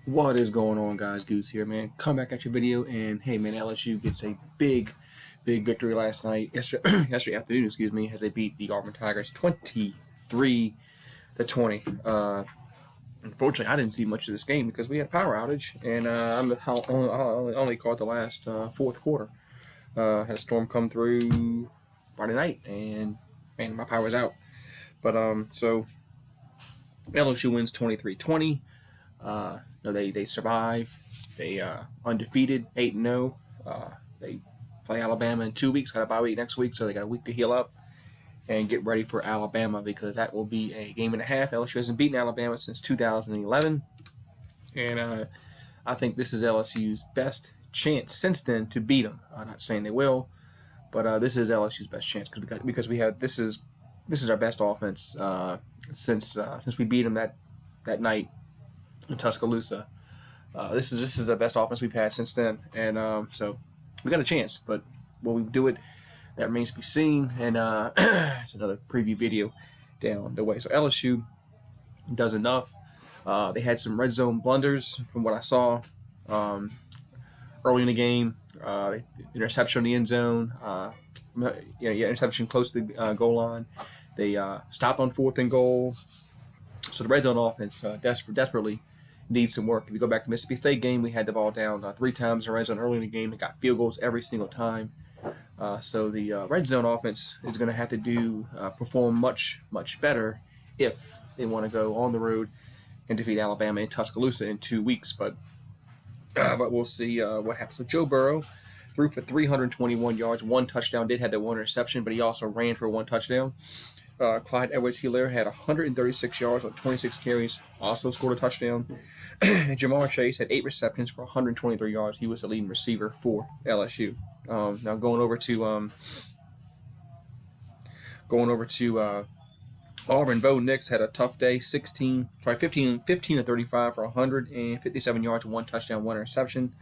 What is going on, guys? Goose here, man. Come back at your video, and hey, man, LSU gets a big victory last night. Yesterday afternoon, excuse me, as they beat the Auburn Tigers 23-20. Unfortunately, I didn't see much of this game because we had a power outage, and I only caught the last fourth quarter. Had a storm come through Friday night, and man, my power was out. But so LSU wins 23-20. They survive. They undefeated, 8-0. They play Alabama in 2 weeks. Got a bye week next week, so they got a week to heal up and get ready for Alabama because that will be a game and a half. LSU hasn't beaten Alabama since 2011, and I think this is LSU's best chance since then to beat them. I'm not saying they will, but this is LSU's best chance because we have this is our best offense since we beat them that night in Tuscaloosa. This is the best offense we've had since then, and so we got a chance. But will we do it? That remains to be seen. And it's another preview video down the way. So LSU does enough. They had some red zone blunders from what I saw early in the game. Interception in the end zone. Interception close to the goal line. They stopped on 4th and goal. So the red zone offense desperately needs some work. If you go back to the Mississippi State game, we had the ball down 3 times in the red zone early in the game. They got field goals every single time. So the red zone offense is going to have to perform much better if they want to go on the road and defeat Alabama in Tuscaloosa in 2 weeks. But we'll see what happens. So Joe Burrow threw for 321 yards, 1 touchdown. Did have that 1 interception, but he also ran for 1 touchdown. Clyde Edwards-Helaire had 136 yards on 26 carries, also scored a touchdown. And Jamar Chase had 8 receptions for 123 yards. He was the leading receiver for LSU. Now going over to Auburn, Bo Nix had a tough day. 15 to 35 for 157 yards, 1 touchdown, 1 interception.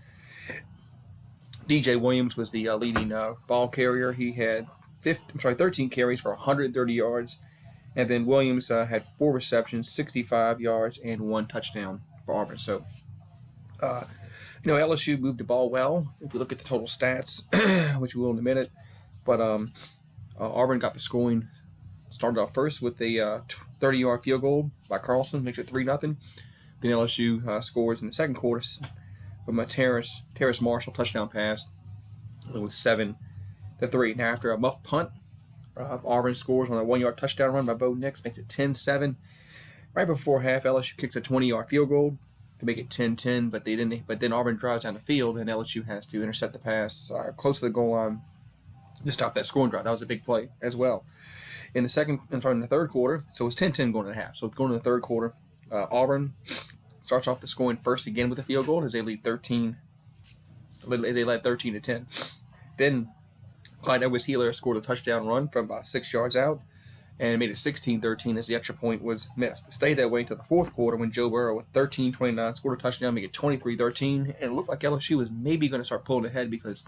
DJ Williams was the leading ball carrier. He had 13 carries for 130 yards. And then Williams had 4 receptions, 65 yards, and 1 touchdown for Auburn. So, LSU moved the ball well. If we look at the total stats, which we will in a minute. But Auburn got the scoring. Started off first with a 30-yard field goal by Carlson, makes it 3-0. Then LSU scores in the second quarter from a Terrace Marshall touchdown pass. It was 7-3. Now after a muff punt, Auburn scores on a 1-yard touchdown run by Bo Nix, makes it 10-7. Right before half, LSU kicks a 20-yard field goal to make it 10-10, but they didn't. But then Auburn drives down the field, and LSU has to intercept the pass close to the goal line to stop that scoring drive. That was a big play as well. In the third quarter, so it's 10-10 going to half. So going to the third quarter, Auburn starts off the scoring first again with a field goal as they lead 13. They led 13-10. Then Clyde Edwards-Helaire scored a touchdown run from about 6 yards out and made it 16-13 as the extra point was missed. It stayed that way until the fourth quarter when Joe Burrow with 13-29 scored a touchdown, make it 23-13, and it looked like LSU was maybe going to start pulling ahead because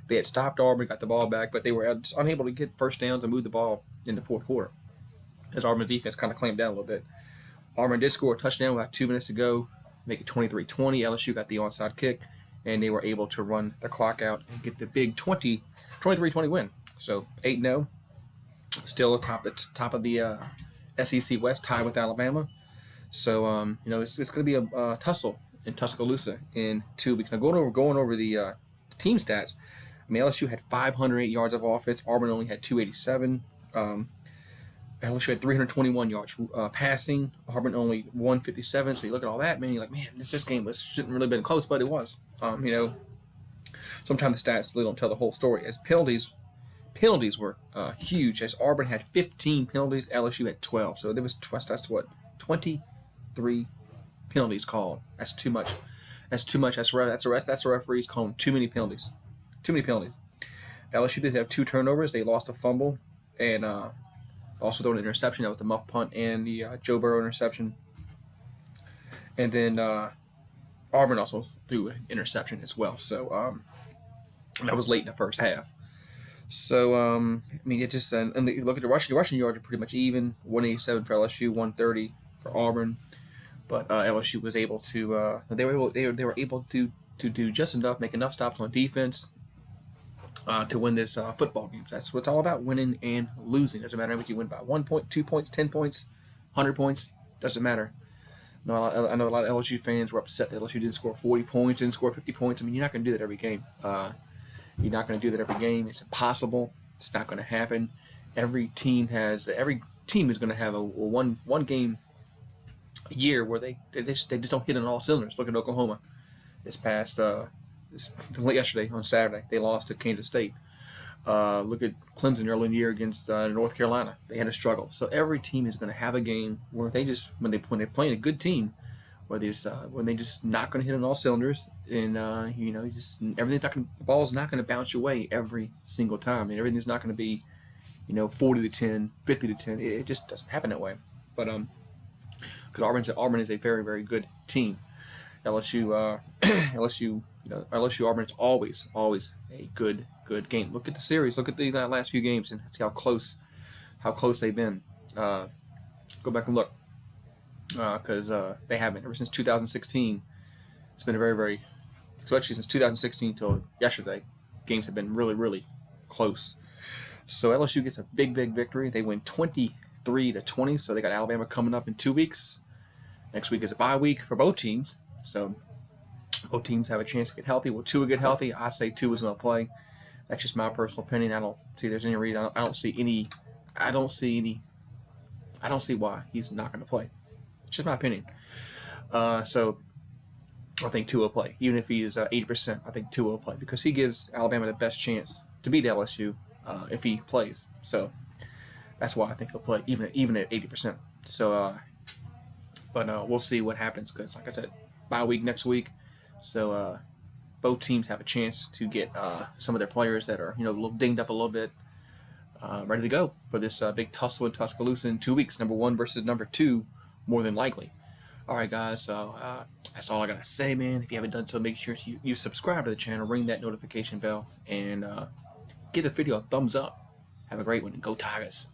they had stopped Auburn, got the ball back, but they were unable to get first downs and move the ball in the fourth quarter as Auburn's defense kind of clamped down a little bit. Auburn did score a touchdown with about 2 minutes to go, make it 23-20. LSU got the onside kick, and they were able to run the clock out and get the big 23-20 win. So 8-0, still atop of the SEC West, tied with Alabama. So it's going to be a tussle in Tuscaloosa in 2 weeks. Now going over the team stats, I mean, LSU had 508 yards of offense. Auburn only had 287. LSU had 321 yards passing. Auburn only 157. So you look at all that, man, you're like, man, this game shouldn't really been close, but it was. Sometimes the stats really don't tell the whole story. As penalties were huge. As Auburn had 15 penalties, LSU had 12. So that's 23 penalties called. That's too much. That's the referees calling too many penalties. LSU did have 2 turnovers. They lost a fumble and also thrown an interception. That was the muff punt and the Joe Burrow interception. And then Auburn also threw an interception as well. So that was late in the first half. So it just and you look at the rushing yards are pretty much even. 187 for LSU, 130 for Auburn. but LSU was able to they were able to do just enough, make enough stops on defense to win this football game. That's what it's all about: winning and losing. Doesn't matter if you win by 1 point, 2 points, 10 points, 100 points. Doesn't matter. No, I know a lot of LSU fans were upset that LSU didn't score 40 points, didn't score 50 points. I mean, you're not going to do that every game. You're not going to do that every game. It's impossible. It's not going to happen. Every team is going to have a one game year where they just don't hit on all cylinders. Look at Oklahoma. Yesterday on Saturday, they lost to Kansas State. Look at Clemson early in the year against North Carolina. They had a struggle. So every team is going to have a game where when they're playing a good team, when they just not going to hit on all cylinders, and the ball's not going to bounce your way every single time, and everything's not going to be 40 to 10, 50 to 10. It just doesn't happen that way. But because Auburn is a very, very good team. LSU Auburn is always a good game. Look at the series. Look at the last few games and see how close they've been. Go back and look because they haven't ever since 2016. It's been a very, very, especially since 2016 till yesterday. Games have been really, really close. So LSU gets a big victory. They win 23-20. So they got Alabama coming up in 2 weeks. Next week is a bye week for both teams. So both teams have a chance to get healthy. Will Tua get healthy? I say Tua's going to play. That's just my personal opinion. I don't see there's any reason. I don't see why he's not going to play. It's just my opinion. So I think Tua will play. Even if he is 80%, I think Tua will play because he gives Alabama the best chance to beat LSU if he plays. So that's why I think he'll play even at 80%. So, but we'll see what happens because, like I said, bye week next week. So both teams have a chance to get some of their players that are a little dinged up a little bit ready to go for this big tussle in Tuscaloosa in 2 weeks. Number 1 versus number 2, more than likely. All right, guys. So that's all I gotta say, man. If you haven't done so, make sure you subscribe to the channel, ring that notification bell, and give the video a thumbs up. Have a great one, and go Tigers.